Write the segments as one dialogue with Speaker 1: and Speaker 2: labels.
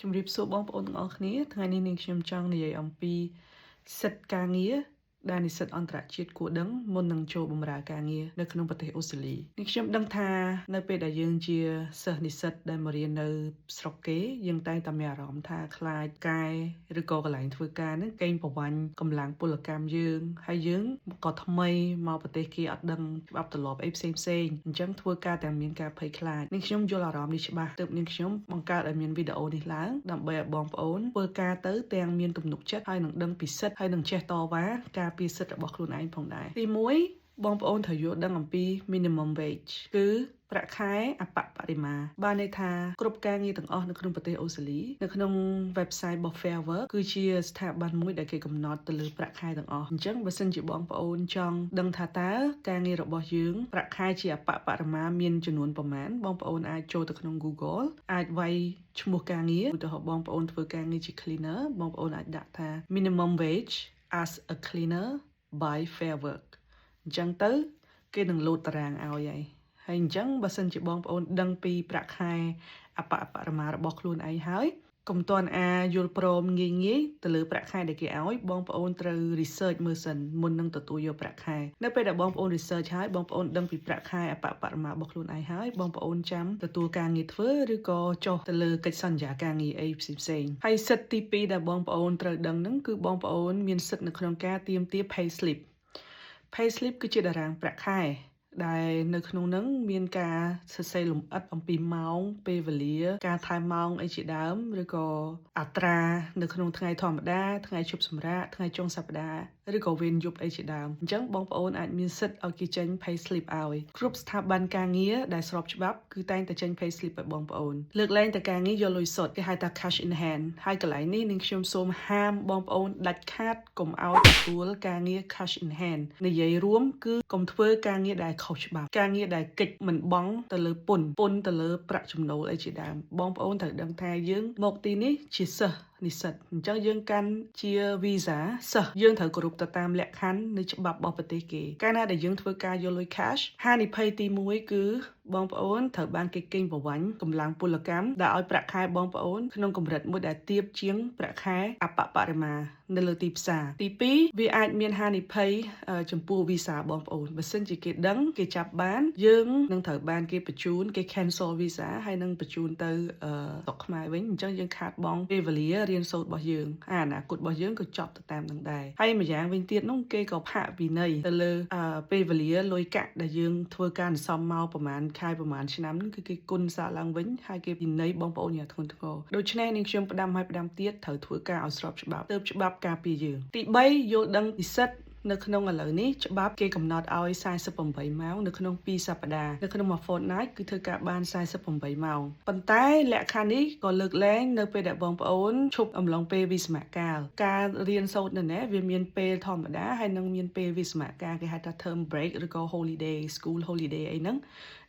Speaker 1: ជំរាបសួរបងប្អូនទាំងអស់គ្នាថ្ងៃនេះនាងខ្ញុំចង់និយាយអំពីសិទ្ធិការងារដែលនិស្សិតអន្តរជាតិគួរដឹងមុននឹងចូលបម្រើការងារនៅក្នុងប្រទេសអូស្ត្រាលីនាងខ្ញុំដឹងថានៅពេលដែលយើងជាសិស្សនិស្សិតដែលមករៀននៅស្រុកគេយើងតែងតែមានអារម្មណ៍ថាខ្លាចកាយឬក៏កន្លែងធ្វើការហ្នឹងកេងប្រវ័ញ្ចកម្លាំងពលកម្មយើងហើយយើងក៏ថ្មីមកប្រទេសគេអត់ដឹងច្បាប់ទម្លាប់អីផ្សេងអញ្ចឹងធ្វើការតែមានការភ័យខ្លាចនាងខ្ញុំយល់អារម្មណ៍នេះច្បាស់ទើបនាងខ្ញុំបង្កើតឲ្យមានវីដេអូនេះឡើងដើម្បីឲ្យបងប្អូនធ្វើការទៅទាំងមានទំនុកចិត្តហើយនឹងដឹងពីសិទ្ធិហើយនឹងចេះតវ៉ាការពារសិទ្ធិរបស់ខ្លួនឯងផងដែរទី1បងប្អូនត្រូវយល់ដឹងអំពី minimum wage គឺប្រាក់ខែអបបរិមាបានន័យថាគ្រប់ការងារទាំងអស់នៅក្នុងប្រទេសអូស្ត្រាលីនៅក្នុង website របស់ Fair Work គឺជាស្ថាប័នមួយដែលគេកំណត់ទៅលើប្រាក់ខែទាំងអស់អញ្ចឹងបើសិនជាបងប្អូនចង់ដឹងថាតើការងាររបស់យើងប្រាក់ខែជាអបបរិមាមានចំនួនប្រមាណបងប្អូនអាចចូលទៅក្នុង Google អាចវាយឈ្មោះការងារឧទាហរណ៍បងប្អូនធ្វើការងារជា cleaner បងប្អូនអាចដាក់ថា minimum wage as a cleaner by Fair Work អញ្ចឹងទៅគេនឹងលោតតារាងឲ្យហើយអញ្ចឹងបើសិនជាបងប្អូនដឹងពីប្រាក់ខែអបបរមារបស់ខ្លួនឯងហើយកុំទាន់យល់ព្រមងាយទៅលើប្រាក់ខែដែលគេឲ្យបងប្អូនត្រូវ research មើលសិនមុននឹងទទួលយកប្រាក់ខែនៅពេលដែលបងប្អូន research ហើយបងប្អូនដឹងពីប្រាក់ខែអបបរមារបស់ខ្លួនឯងហើយបងប្អូនចាំទទួលការងារធ្វើឬក៏ចុះទៅលើកិច្ចសន្យាការងារអីផ្សេងហើយសិទ្ធិទី2ដែលបងប្អូនត្រូវដឹងហ្នឹងគឺបងប្អូនមានសិទ្ធិនៅក្នុងការទាមទារ pay slip គឺជាតារាងប្រាក់ខែដែលនៅក្នុងហ្នឹងមានការសរសេរលម្អិតអំពីម៉ោងពេលវេលាការថែមម៉ោងអីជាដើមឬក៏អត្រានៅក្នុងថ្ងៃធម្មតាថ្ងៃឈប់សម្រាកថ្ងៃចុងសប្តាហ៍ឬក៏វេនយប់អីជាដើមអញ្ចឹងបងប្អូនអាចមានសិទ្ធិឲ្យគេចេញ pay slip ឲ្យគ្រប់ស្ថាប័នការងារដែលស្របច្បាប់គឺតែងតែចេញ pay slip ឲ្យបងប្អូនលើកលែងតែការងារយកលុយសុទ្ធគេហៅថា cash in hand ហើយកន្លែងនេះនាងខ្ញុំសូមហាមបងប្អូនដាច់ខាតកុំឲ្យទទួលការងារ cash in hand និយាយរួមគឺកុំធ្វើការងារដែលខុសច្បាប់ការងារដែលកិច្ចមិនបង់ទៅលើពន្ធទៅលើប្រាក់ចំណូលអីជាដើមបងប្អូនត្រូវដឹងថាយើងមកទីនេះជាសិស្សនិស្សិតអញ្ចឹងយើងកាន់ជា visa សិស្សយើងត្រូវគោរពទៅតាមលក្ខខណ្ឌនៃច្បាប់របស់ប្រទេសគេកាលណាដែលយើងធ្វើការយកលុយ cash ហានិភ័យទី1គឺបងប្អូនត្រូវបានគេកេងប្រវ័ញ្ចកម្លាំងពលកម្មដែលឲ្យប្រាក់ខែបងប្អូនក្នុងកម្រិតមួយដែលទាបជាងប្រាក់ខែអបបរិមានៅលើទីផ្សារទី2វាអាចមានហានិភ័យចំពោះ visa បងប្អូនបើសិនជាគេដឹងគេចាប់បានយើងនឹងត្រូវបានគេបញ្ជូនគេ cancel visa ហើយនឹងបញ្ជូនទៅស្រុកខ្មែរវិញអញ្ចឹងយើងខាតបង់ពេលវេលារៀនសូត្ររបស់យើងអនាគតរបស់យើងក៏ចប់ទៅតាមនឹងដែរហើយម្យ៉ាងវិញទៀតនោះគេក៏ផាកវិន័យទៅលើពេលវេលាលុយកាក់ដែលយើងធ្វើការសន្សំមកប្រហែលខែប្រហែលឆ្នាំហ្នឹងគឺគេគុណសារឡើងវិញហើយគេវិន័យបងប្អូនយ៉ាងធ្ងន់ធ្ងរដូច្នេះនាងខ្ញុំផ្ដាំទៀតត្រូវធ្វើការឲ្យស្របច្បាប់ទើបច្បាប់ការពារយើងទី3យល់ដឹងពីសិទ្ធិនៅក្នុងឥឡូវនេះច្បាប់គេកំណត់ឲ្យ48ម៉ោងនៅក្នុង2សប្តាហ៍នៅក្នុងមួយ fortnight គឺធ្វើការបាន48ម៉ោងប៉ុន្តែលក្ខខណ្ឌនេះក៏លើកលែងនៅពេលដែលបងប្អូនឈប់អំឡុងពេលវិស្សមកាលការរៀនសូត្រនៅនេះវាមានពេលធម្មតាហើយនឹងមានពេលវិស្សមកាលគេហៅថា term break ឬក៏ holiday school holiday អីហ្នឹង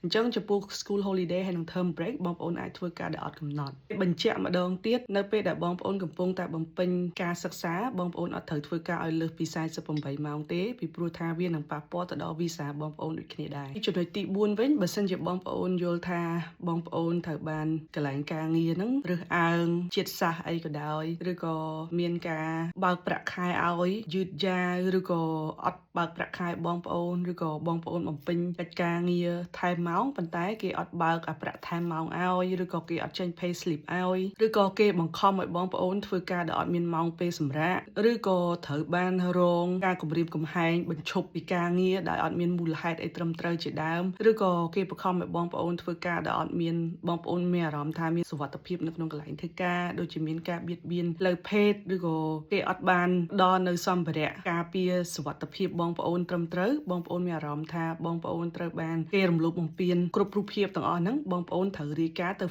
Speaker 1: អញ្ចឹងចំពោះ school holiday ហើយនិង term break បងប្អូនអាចធ្វើការដែលអត់កំណត់បញ្ជាក់ម្ដងទៀតនៅពេលដែលបងប្អូនកំពុងតែបំពេញការសិក្សាបងប្អូនអត់ត្រូវធ្វើការឲ្យលើសពី48ម៉ោងទេពីព្រោះថាវានឹងប៉ះពាល់ទៅដល់ visa បងប្អូនដូចគ្នាដែរចំណុចទី4វិញបើសិនជាបងប្អូនយល់ថាបងប្អូនត្រូវបានកន្លែងការងារហ្នឹងរើសអើងជាតិសាសន៍អីក៏ដោយឬក៏មានការបើកប្រាក់ខែឲ្យយឺតយ៉ាវឬក៏អត់បើកប្រាក់ខែបងប្អូនឬក៏បងប្អូនបំពេញកិច្ចការងារថែមម៉ោងប៉ុន្តែគេអត់បើកប្រាក់ថែមម៉ោងឲ្យឬក៏គេអត់ចេញ pay slip ឲ្យឬក៏គេបង្ខំឲ្យបងប្អូនធ្វើការដែលអត់មានម៉ោងពេលសម្រាកឬក៏ត្រូវបានរងការគំរាមកំហែងបញ្ឈប់ពីការងារដែលអត់មានមូលហេតុអីត្រឹមត្រូវជាដើមឬក៏គេបង្ខំឲ្យបងប្អូនធ្វើការដែលអត់មានបងប្អូនមានអារម្មណ៍ថាមានសុវត្ថិភាពនៅក្នុងកន្លែងធ្វើការដូចជាមានការបៀតបៀនផ្លូវភេទឬក៏គេអត់បានផ្ដល់នៅសម្ភារៈការពារសុវត្ថិភាពបងប្អូនត្រឹមត្រូវបងប្អូនមានអារម្មណ៍ថាបងប្អូនត្រូវបានគេរំលោភបំពានគ្រប់រូបភាពទាំងអស់ហ្នឹងបងប្អូនត្រូវរាយការណ៍ទៅ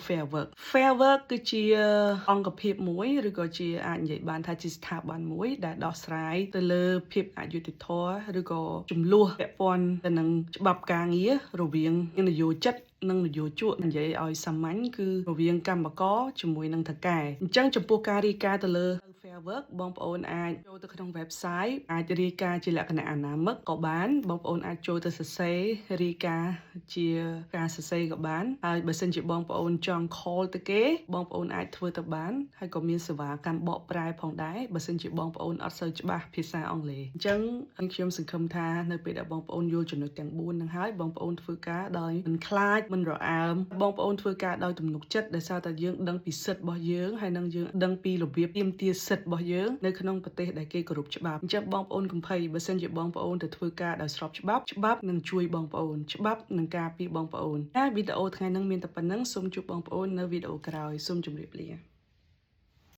Speaker 1: Fair Work គឺជាអង្គភាពមួយឬក៏ជាអាចនិយាយបានថាជាស្ថាប័នមួយដែលដោះស្រាយទៅលើភាពអយុត្តិធម៌ឬក៏ចំនួនពាក់ព័ន្ធទៅនឹងច្បាប់ការងាររវាងនយោជិត និងនយោជកនិយាយឲ្យសាមញ្ញគឺរវាងកម្មករជាមួយនឹងថៅកែអញ្ចឹងចំពោះការរាយការណ៍ទៅលើ Fair Work បងប្អូនអាចចូលទៅក្នុង website អាចរាយការណ៍ជាលក្ខណៈអនាមិកក៏បានបងប្អូនអាចចូលទៅសរសេររាយការណ៍ជាការសរសេរក៏បានហើយបើសិនជាបងប្អូនចង់ call ទៅគេបងប្អូនអាចធ្វើទៅបានហើយក៏មានសេវាកម្មបកប្រែផងដែរបើសិនជាបងប្អូនអត់សូវច្បាស់ភាសាអង់គ្លេសអញ្ចឹងខ្ញុំសង្ឃឹមថានៅពេលដែលបងប្អូនយល់ចំណុចទាំង4ហ្នឹងហើយបងប្អូនធ្វើការដោយមិនខ្លាចមិនរអើមបងប្អូនធ្វើការដោយទំនុកចិត្តដោយសារតែយើងដឹងពីសិទ្ធិរបស់យើងហើយនឹងយើងដឹងពីរបៀបទាមទារសិទ្ធិរបស់យើងនៅក្នុងប្រទេសដែលគេគោរពច្បាប់អញ្ចឹងបងប្អូនកុំភ័យបើសិនជាបងប្អូនទៅធ្វើការដោយស្របច្បាប់នឹងជួយបងប្អូនច្បាប់នឹងការពារបងប្អូនវីដេអូថ្ងៃនេះមានតែប៉ុណ្្នឹងសូមជួបបងប្អូននៅវីដេអូក្រោយសូមជម្រាបលា